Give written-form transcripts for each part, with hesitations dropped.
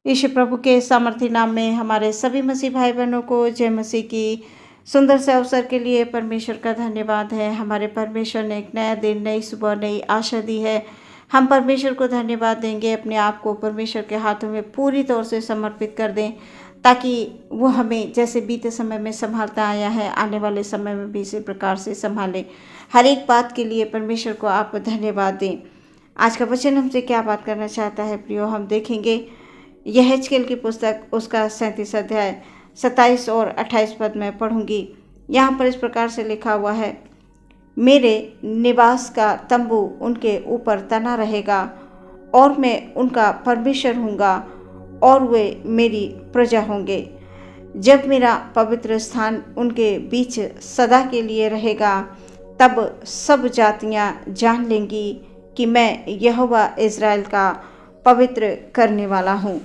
यीशु प्रभु के सामर्थी नाम में हमारे सभी मसीह भाई बहनों को जय मसीह की। सुंदर से अवसर के लिए परमेश्वर का धन्यवाद है। हमारे परमेश्वर ने एक नया दिन, नई सुबह, नई आशा दी है। हम परमेश्वर को धन्यवाद देंगे, अपने आप को परमेश्वर के हाथों में पूरी तौर से समर्पित कर दें, ताकि वो हमें जैसे बीते समय में संभालता आया है, आने वाले समय में भी इसी प्रकार से संभाले। हर एक बात के लिए परमेश्वर को आप धन्यवाद दें। आज का वचन हमसे क्या बात करना चाहता है प्रियो, हम देखेंगे। यह हेजकेल की पुस्तक उसका 37 अध्याय 27 और 28 पद में पढ़ूंगी। यहाँ पर इस प्रकार से लिखा हुआ है, मेरे निवास का तंबू उनके ऊपर तना रहेगा और मैं उनका परमेश्वर हूँगा और वे मेरी प्रजा होंगे। जब मेरा पवित्र स्थान उनके बीच सदा के लिए रहेगा, तब सब जातियाँ जान लेंगी कि मैं यहोवा इज़राइल का पवित्र करने वाला हूँ।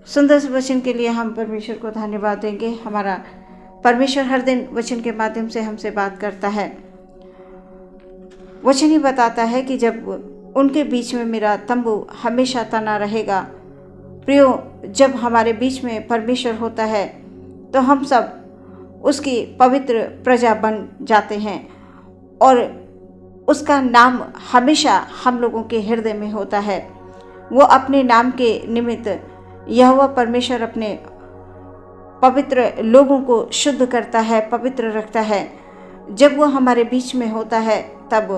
सुंदर से वचन के लिए हम परमेश्वर को धन्यवाद देंगे। हमारा परमेश्वर हर दिन वचन के माध्यम से हमसे बात करता है। वचन ही बताता है कि जब उनके बीच में मेरा तंबू हमेशा तना रहेगा। प्रियो, जब हमारे बीच में परमेश्वर होता है तो हम सब उसकी पवित्र प्रजा बन जाते हैं और उसका नाम हमेशा हम लोगों के हृदय में होता है। वो अपने नाम के निमित्त यहोवा परमेश्वर अपने पवित्र लोगों को शुद्ध करता है, पवित्र रखता है। जब वो हमारे बीच में होता है तब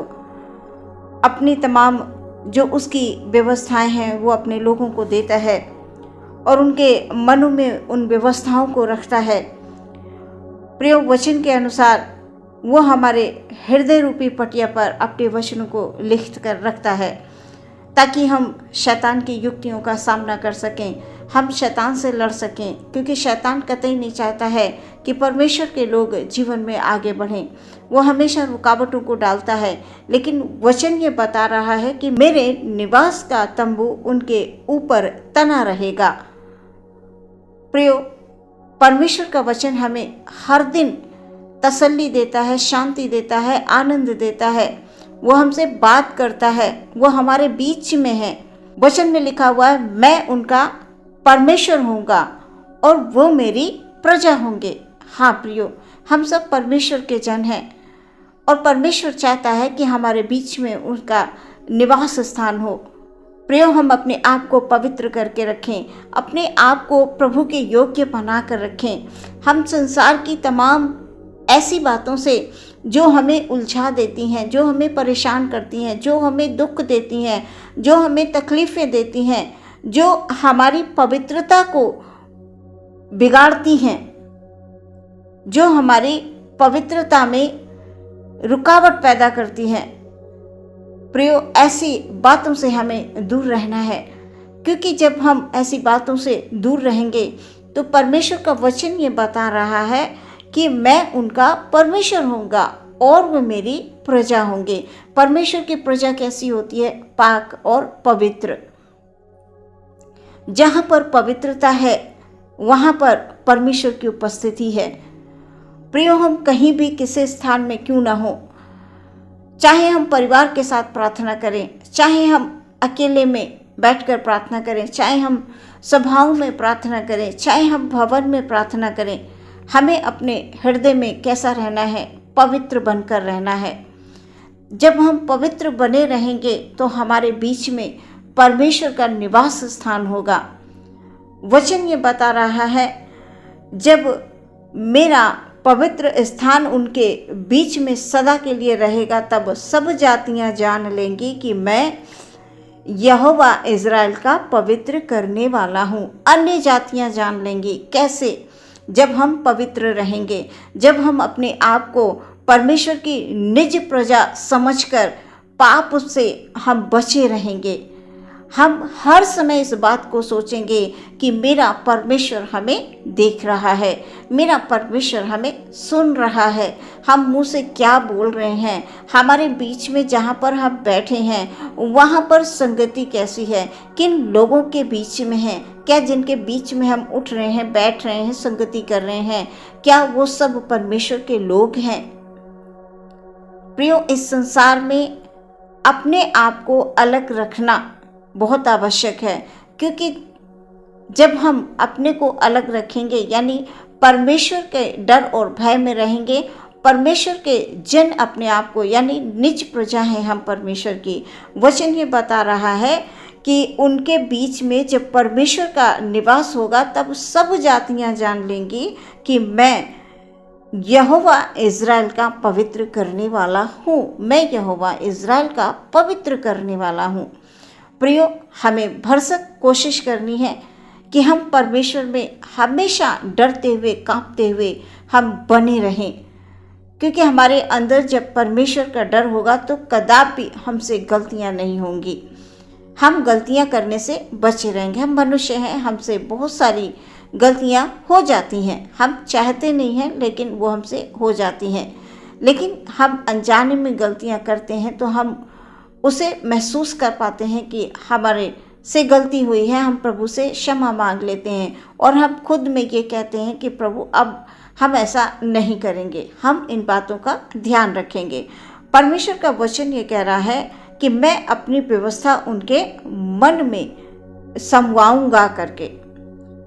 अपनी तमाम जो उसकी व्यवस्थाएं हैं वो अपने लोगों को देता है और उनके मनों में उन व्यवस्थाओं को रखता है। प्रिय, वचन के अनुसार वो हमारे हृदय रूपी पटिया पर अपने वचनों को लिख कर रखता है, ताकि हम शैतान की युक्तियों का सामना कर सकें, हम शैतान से लड़ सकें। क्योंकि शैतान कतई नहीं चाहता है कि परमेश्वर के लोग जीवन में आगे बढ़ें। वो हमेशा रुकावटों को डालता है, लेकिन वचन ये बता रहा है कि मेरे निवास का तंबू उनके ऊपर तना रहेगा। प्रियो, परमेश्वर का वचन हमें हर दिन तसल्ली देता है, शांति देता है, आनंद देता है। वो हमसे बात करता है, वो हमारे बीच में है। वचन में लिखा हुआ है, मैं उनका परमेश्वर होऊंगा और वो मेरी प्रजा होंगे। हाँ प्रियो, हम सब परमेश्वर के जन हैं और परमेश्वर चाहता है कि हमारे बीच में उनका निवास स्थान हो। प्रियो, हम अपने आप को पवित्र करके रखें, अपने आप को प्रभु के योग्य बना कर रखें। हम संसार की तमाम ऐसी बातों से जो हमें उलझा देती हैं, जो हमें परेशान करती हैं, जो हमें दुख देती हैं, जो हमें तकलीफ़ें देती हैं, जो हमारी पवित्रता को बिगाड़ती हैं, जो हमारी पवित्रता में रुकावट पैदा करती हैं, प्रियो, ऐसी बातों से हमें दूर रहना है। क्योंकि जब हम ऐसी बातों से दूर रहेंगे तो परमेश्वर का वचन ये बता रहा है कि मैं उनका परमेश्वर होऊंगा और वो मेरी प्रजा होंगे। परमेश्वर की प्रजा कैसी होती है? पाक और पवित्र। जहाँ पर पवित्रता है वहाँ पर परमेश्वर की उपस्थिति है। प्रियो, हम कहीं भी किसी स्थान में क्यों ना हो, चाहे हम परिवार के साथ प्रार्थना करें, चाहे हम अकेले में बैठकर प्रार्थना करें, चाहे हम सभाओं में प्रार्थना करें, चाहे हम भवन में प्रार्थना करें, हमें अपने हृदय में कैसा रहना है? पवित्र बनकर रहना है। जब हम पवित्र बने रहेंगे तो हमारे बीच में परमेश्वर का निवास स्थान होगा। वचन ये बता रहा है, जब मेरा पवित्र स्थान उनके बीच में सदा के लिए रहेगा, तब सब जातियां जान लेंगी कि मैं यहोवा इज़राइल का पवित्र करने वाला हूँ। अन्य जातियां जान लेंगी। कैसे? जब हम पवित्र रहेंगे, जब हम अपने आप को परमेश्वर की निज प्रजा समझकर पाप से हम बचे रहेंगे। हम हर समय इस बात को सोचेंगे कि मेरा परमेश्वर हमें देख रहा है, मेरा परमेश्वर हमें सुन रहा है। हम मुंह से क्या बोल रहे हैं, हमारे बीच में जहाँ पर हम बैठे हैं वहाँ पर संगति कैसी है, किन लोगों के बीच में है, क्या जिनके बीच में हम उठ रहे हैं, बैठ रहे हैं, संगति कर रहे हैं, क्या वो सब परमेश्वर के लोग हैं? प्रियो, इस संसार में अपने आप को अलग रखना बहुत आवश्यक है, क्योंकि जब हम अपने को अलग रखेंगे, यानी परमेश्वर के डर और भय में रहेंगे, परमेश्वर के जन अपने आप को, यानी निज प्रजा हैं हम परमेश्वर की। वचन ये बता रहा है कि उनके बीच में जब परमेश्वर का निवास होगा तब सब जातियां जान लेंगी कि मैं यहोवा इज़राइल का पवित्र करने वाला हूँ, मैं यहोवा इज़राइल का पवित्र करने वाला हूँ। प्रियो, हमें भरसक कोशिश करनी है कि हम परमेश्वर में हमेशा डरते हुए कांपते हुए हम बने रहें, क्योंकि हमारे अंदर जब परमेश्वर का डर होगा तो कदापि हमसे गलतियां नहीं होंगी, हम गलतियां करने से बचे रहेंगे। हम मनुष्य हैं, हमसे बहुत सारी गलतियां हो जाती हैं, हम चाहते नहीं हैं लेकिन वो हमसे हो जाती हैं। लेकिन हम अनजाने में गलतियां करते हैं तो हम उसे महसूस कर पाते हैं कि हमारे से गलती हुई है, हम प्रभु से क्षमा मांग लेते हैं और हम खुद में ये कहते हैं कि प्रभु अब हम ऐसा नहीं करेंगे, हम इन बातों का ध्यान रखेंगे। परमेश्वर का वचन ये कह रहा है कि मैं अपनी व्यवस्था उनके मन में समवाऊंगा करके,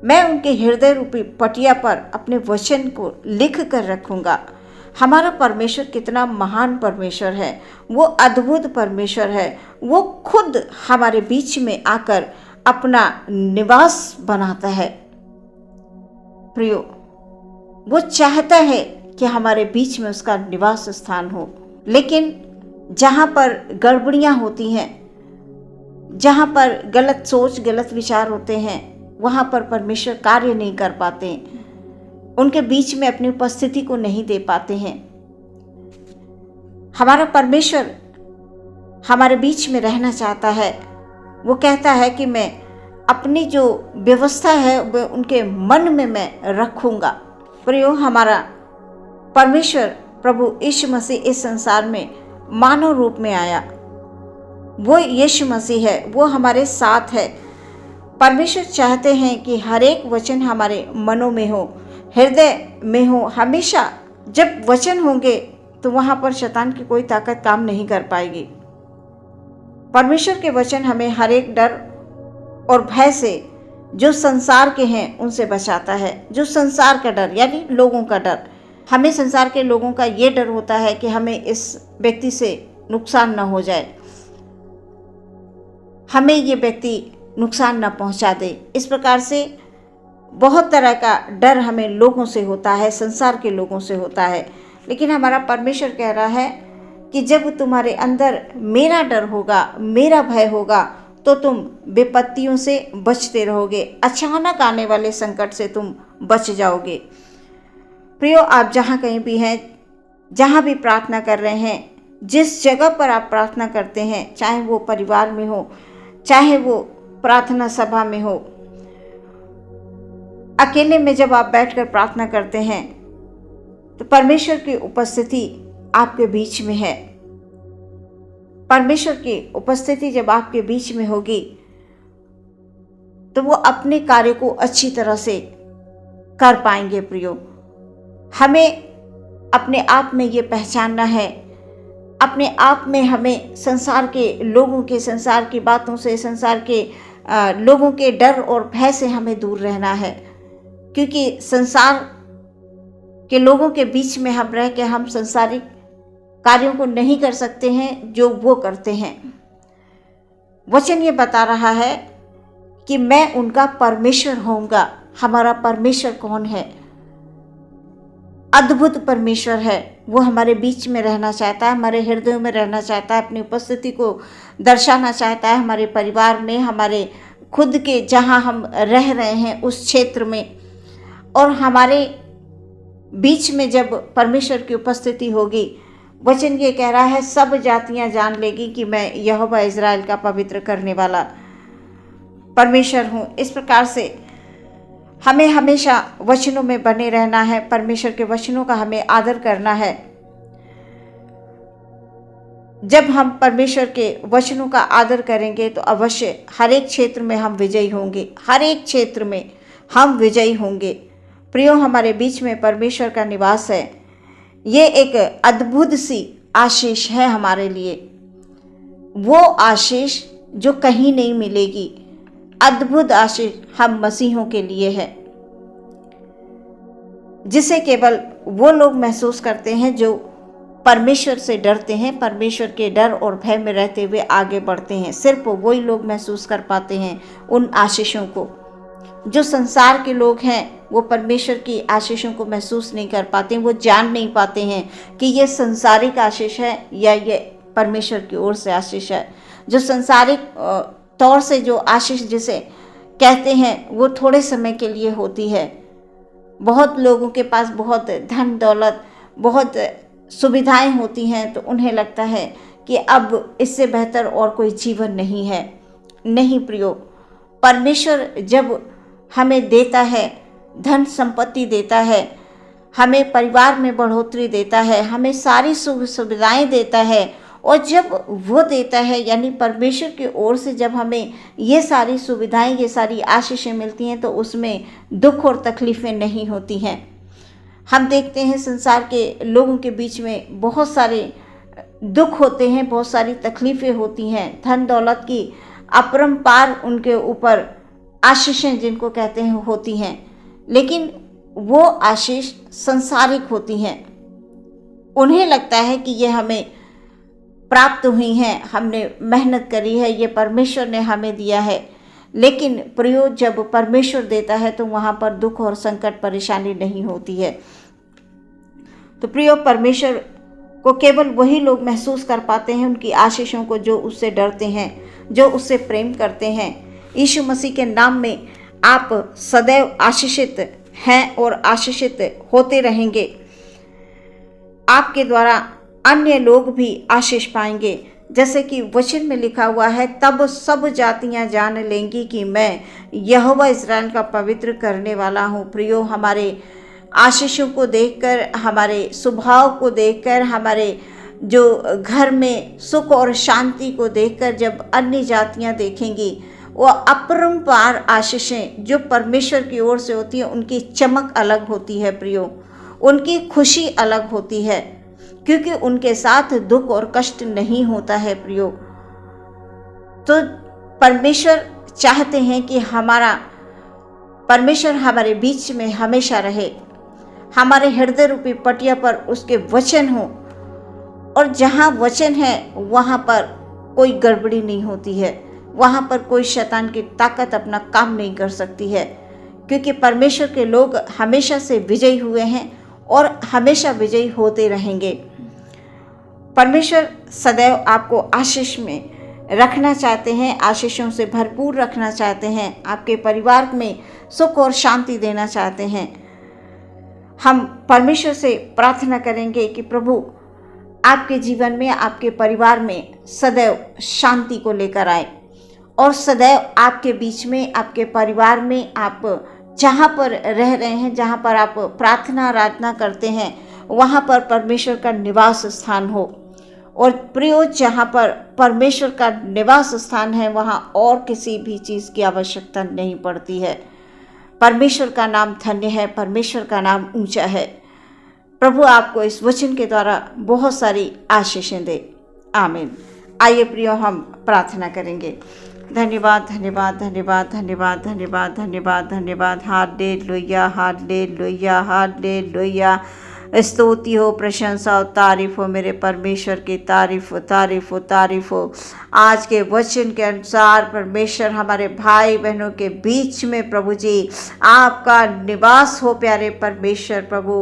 मैं उनके हृदय रूपी पटिया पर अपने वचन को लिख कर रखूंगा। हमारा परमेश्वर कितना महान परमेश्वर है, वो अद्भुत परमेश्वर है। वो खुद हमारे बीच में आकर अपना निवास बनाता है। प्रियो, वो चाहता है कि हमारे बीच में उसका निवास स्थान हो, लेकिन जहाँ पर गड़बड़ियाँ होती हैं, जहाँ पर गलत सोच गलत विचार होते हैं, वहाँ पर परमेश्वर कार्य नहीं कर पाते, उनके बीच में अपनी उपस्थिति को नहीं दे पाते हैं। हमारा परमेश्वर हमारे बीच में रहना चाहता है। वो कहता है कि मैं अपनी जो व्यवस्था है वो उनके मन में मैं रखूँगा। प्रियो, हमारा परमेश्वर प्रभु यीशु मसीह इस संसार में मानव रूप में आया। वो यीशु मसीह है, वो हमारे साथ है। परमेश्वर चाहते हैं कि हर एक वचन हमारे मनों में हो, हृदय में हो। हमेशा जब वचन होंगे तो वहाँ पर शैतान की कोई ताकत काम नहीं कर पाएगी। परमेश्वर के वचन हमें हर एक डर और भय से जो संसार के हैं उनसे बचाता है। जो संसार का डर यानी लोगों का डर, हमें संसार के लोगों का ये डर होता है कि हमें इस व्यक्ति से नुकसान न हो जाए, हमें ये व्यक्ति नुकसान न पहुंचा दे। इस प्रकार से बहुत तरह का डर हमें लोगों से होता है, संसार के लोगों से होता है। लेकिन हमारा परमेश्वर कह रहा है कि जब तुम्हारे अंदर मेरा डर होगा, मेरा भय होगा, तो तुम विपत्तियों से बचते रहोगे, अचानक आने वाले संकट से तुम बच जाओगे। प्रियो, आप जहाँ कहीं भी हैं, जहाँ भी प्रार्थना कर रहे हैं, जिस जगह पर आप प्रार्थना करते हैं, चाहे वो परिवार में हो, चाहे वो प्रार्थना सभा में हो, अकेले में जब आप बैठकर प्रार्थना करते हैं तो परमेश्वर की उपस्थिति आपके बीच में है। परमेश्वर की उपस्थिति जब आपके बीच में होगी तो वो अपने कार्य को अच्छी तरह से कर पाएंगे। प्रियो, हमें अपने आप में ये पहचानना है, अपने आप में हमें संसार के लोगों के, संसार की बातों से, संसार के लोगों के डर और भय से हमें दूर रहना है, क्योंकि संसार के लोगों के बीच में हम रह के हम संसारिक कार्यों को नहीं कर सकते हैं जो वो करते हैं। वचन ये बता रहा है कि मैं उनका परमेश्वर होऊंगा। हमारा परमेश्वर कौन है? अद्भुत परमेश्वर है। वो हमारे बीच में रहना चाहता है, हमारे हृदयों में रहना चाहता है, अपनी उपस्थिति को दर्शाना चाहता है, हमारे परिवार में, हमारे खुद के जहाँ हम रह रहे हैं उस क्षेत्र में। और हमारे बीच में जब परमेश्वर की उपस्थिति होगी, वचन ये कह रहा है सब जातियां जान लेगी कि मैं यहोवा इज़राइल का पवित्र करने वाला परमेश्वर हूँ। इस प्रकार से हमें हमेशा वचनों में बने रहना है, परमेश्वर के वचनों का हमें आदर करना है। जब हम परमेश्वर के वचनों का आदर करेंगे तो अवश्य हर एक क्षेत्र में हम विजयी होंगे, हर एक क्षेत्र में हम विजयी होंगे। प्रियो, हमारे बीच में परमेश्वर का निवास है। ये एक अद्भुत सी आशीष है हमारे लिए, वो आशीष जो कहीं नहीं मिलेगी। अद्भुत आशीष हम मसीहों के लिए है, जिसे केवल वो लोग महसूस करते हैं जो परमेश्वर से डरते हैं, परमेश्वर के डर और भय में रहते हुए आगे बढ़ते हैं। सिर्फ वही लोग महसूस कर पाते हैं उन आशीषों को। जो संसार के लोग हैं वो परमेश्वर की आशीषों को महसूस नहीं कर पाते, वो जान नहीं पाते हैं कि ये संसारिक आशीष है या ये परमेश्वर की ओर से आशीष है। जो संसारिक तौर से जो आशीष जिसे कहते हैं वो थोड़े समय के लिए होती है। बहुत लोगों के पास बहुत धन दौलत, बहुत सुविधाएं होती हैं तो उन्हें लगता है कि अब इससे बेहतर और कोई जीवन नहीं है। नहीं प्रियो, परमेश्वर जब हमें देता है, धन संपत्ति देता है, हमें परिवार में बढ़ोतरी देता है, हमें सारी सुविधाएं देता है, और जब वो देता है यानी परमेश्वर की ओर से जब हमें ये सारी सुविधाएं, ये सारी आशीषें मिलती हैं तो उसमें दुख और तकलीफ़ें नहीं होती हैं। हम देखते हैं संसार के लोगों के बीच में बहुत सारे दुख होते हैं, बहुत सारी तकलीफ़ें होती हैं, धन दौलत की अपरंपार उनके ऊपर आशीषें जिनको कहते हैं होती हैं, लेकिन वो आशीष संसारिक होती हैं। उन्हें लगता है कि ये हमें प्राप्त हुई हैं, हमने मेहनत करी है, ये परमेश्वर ने हमें दिया है। लेकिन प्रियो, जब परमेश्वर देता है तो वहाँ पर दुख और संकट परेशानी नहीं होती है। तो प्रियो, परमेश्वर को केवल वही लोग महसूस कर पाते हैं उनकी आशीषों को जो उससे डरते हैं, जो उससे प्रेम करते हैं। यीशु मसीह के नाम में आप सदैव आशीषित हैं और आशीषित होते रहेंगे। आपके द्वारा अन्य लोग भी आशीष पाएंगे, जैसे कि वचन में लिखा हुआ है, तब सब जातियां जान लेंगी कि मैं यहोवा इस्राएल का पवित्र करने वाला हूँ। प्रियो, हमारे आशीषों को देखकर, हमारे स्वभाव को देखकर, हमारे जो घर में सुख और शांति को देखकर जब अन्य जातियां देखेंगी, वो अपरंपार आशीषें जो परमेश्वर की ओर से होती है उनकी चमक अलग होती है प्रियो, उनकी खुशी अलग होती है, क्योंकि उनके साथ दुख और कष्ट नहीं होता है प्रियो। तो परमेश्वर चाहते हैं कि परमेश्वर हमारे बीच में हमेशा रहे, हमारे हृदय रूपी पटिया पर उसके वचन हो, और जहाँ वचन है वहाँ पर कोई गड़बड़ी नहीं होती है, वहाँ पर कोई शैतान की ताकत अपना काम नहीं कर सकती है, क्योंकि परमेश्वर के लोग हमेशा से विजयी हुए हैं और हमेशा विजयी होते रहेंगे। परमेश्वर सदैव आपको आशीष में रखना चाहते हैं, आशीषों से भरपूर रखना चाहते हैं, आपके परिवार में सुख और शांति देना चाहते हैं। हम परमेश्वर से प्रार्थना करेंगे कि प्रभु आपके जीवन में, आपके परिवार में सदैव शांति को लेकर आए, और सदैव आपके बीच में, आपके परिवार में, आप जहाँ पर रह रहे हैं, जहाँ पर आप प्रार्थना आराधना करते हैं, वहाँ पर परमेश्वर का निवास स्थान हो। और प्रियो, जहाँ पर परमेश्वर का निवास स्थान है वहाँ और किसी भी चीज़ की आवश्यकता नहीं पड़ती है। परमेश्वर का नाम धन्य है, परमेश्वर का नाम ऊंचा है। प्रभु आपको इस वचन के द्वारा बहुत सारी आशीषें दे। आमीन। आइए प्रियो, हम प्रार्थना करेंगे। धन्यवाद, धन्यवाद, धन्यवाद, धन्यवाद, धन्यवाद, धन्यवाद, धन्यवाद। Hallelujah, hallelujah, hallelujah. स्तुति हो, प्रशंसा हो, तारीफ हो मेरे परमेश्वर की, तारीफ हो, तारीफ हो, तारीफ हो। आज के वचन के अनुसार परमेश्वर हमारे भाई बहनों के बीच में प्रभु जी आपका निवास हो प्यारे परमेश्वर प्रभु,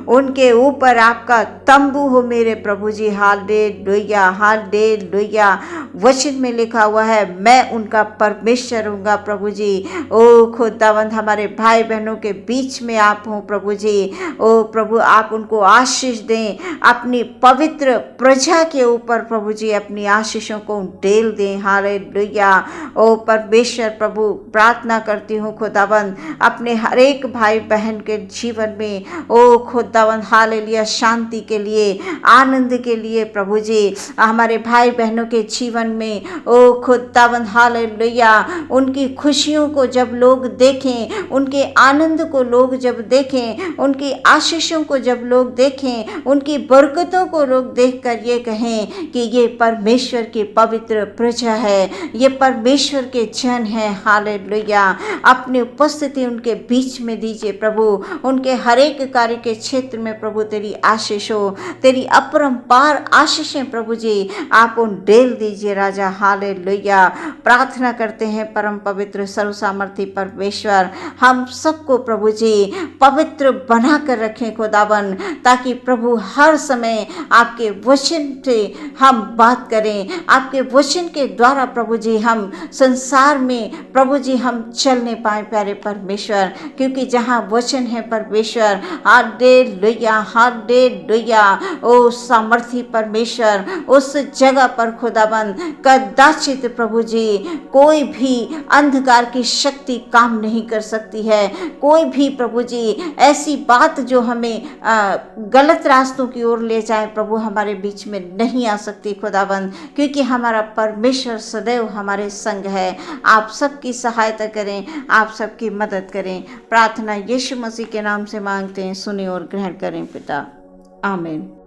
उनके ऊपर आपका तंबू हो मेरे प्रभु जी। Hallelujah, hallelujah. वचन में लिखा हुआ है, मैं उनका परमेश्वर हूँगा प्रभु जी। ओ खुदावंद, हमारे भाई बहनों के बीच में आप हो प्रभु जी। ओ प्रभु, आप उनको आशीष दें, अपनी पवित्र प्रजा के ऊपर प्रभु जी अपनी आशीषों को डेल दें। हालेलुया। ओ परमेश्वर प्रभु, प्रार्थना करती हूँ खुदावंद अपने हर एक भाई बहन के जीवन में, ओ खुदावंद हालेलुया, शांति के लिए, आनंद के लिए प्रभु जी, हमारे भाई बहनों के जीवन में ओ खुदावंद हालेलुया, उनकी खुशियों को जब लोग देखें, उनके आनंद को लोग जब देखें, उनकी आशीषों को जब लोग देखें, उनकी बरकतों को लोग देखकर ये कहें कि ये परमेश्वर की पवित्र प्रजा है, ये परमेश्वर के जन है। हालेलुया। अपनी उपस्थिति उनके बीच में दीजिए प्रभु, उनके हर एक कार्य के क्षेत्र में प्रभु तेरी आशीष हो, तेरी अपरंपार आशीषें प्रभु जी आप उन डेल दीजिए राजा। हालेलुया। प्रार्थना करते हैं परम पवित्र सर्वसामर्थी परमेश्वर, हम सबको प्रभु जी पवित्र बना कर रखें खुदावन, ताकि प्रभु हर समय आपके वचन से हम बात करें, आपके वचन के द्वारा प्रभु जी हम संसार में प्रभु जी हम चलने पाए प्यारे परमेश्वर, क्योंकि जहाँ वचन है परमेश्वर, हालेलुया हालेलुया, ओ सामर्थी परमेश्वर, उस जगह पर खुदाबंद कदाचित प्रभु जी कोई भी अंधकार की शक्ति काम नहीं कर सकती है। कोई भी प्रभु जी ऐसी बात जो हमें गलत रास्तों की ओर ले जाए प्रभु हमारे बीच में नहीं आ सकती खुदाबंद, क्योंकि हमारा परमेश्वर सदैव हमारे संग है। आप सबकी सहायता करें, आप सबकी मदद करें। प्रार्थना यीशु मसीह के नाम से मांगते हैं, सुने और ग्रहण करें पिता, आमीन।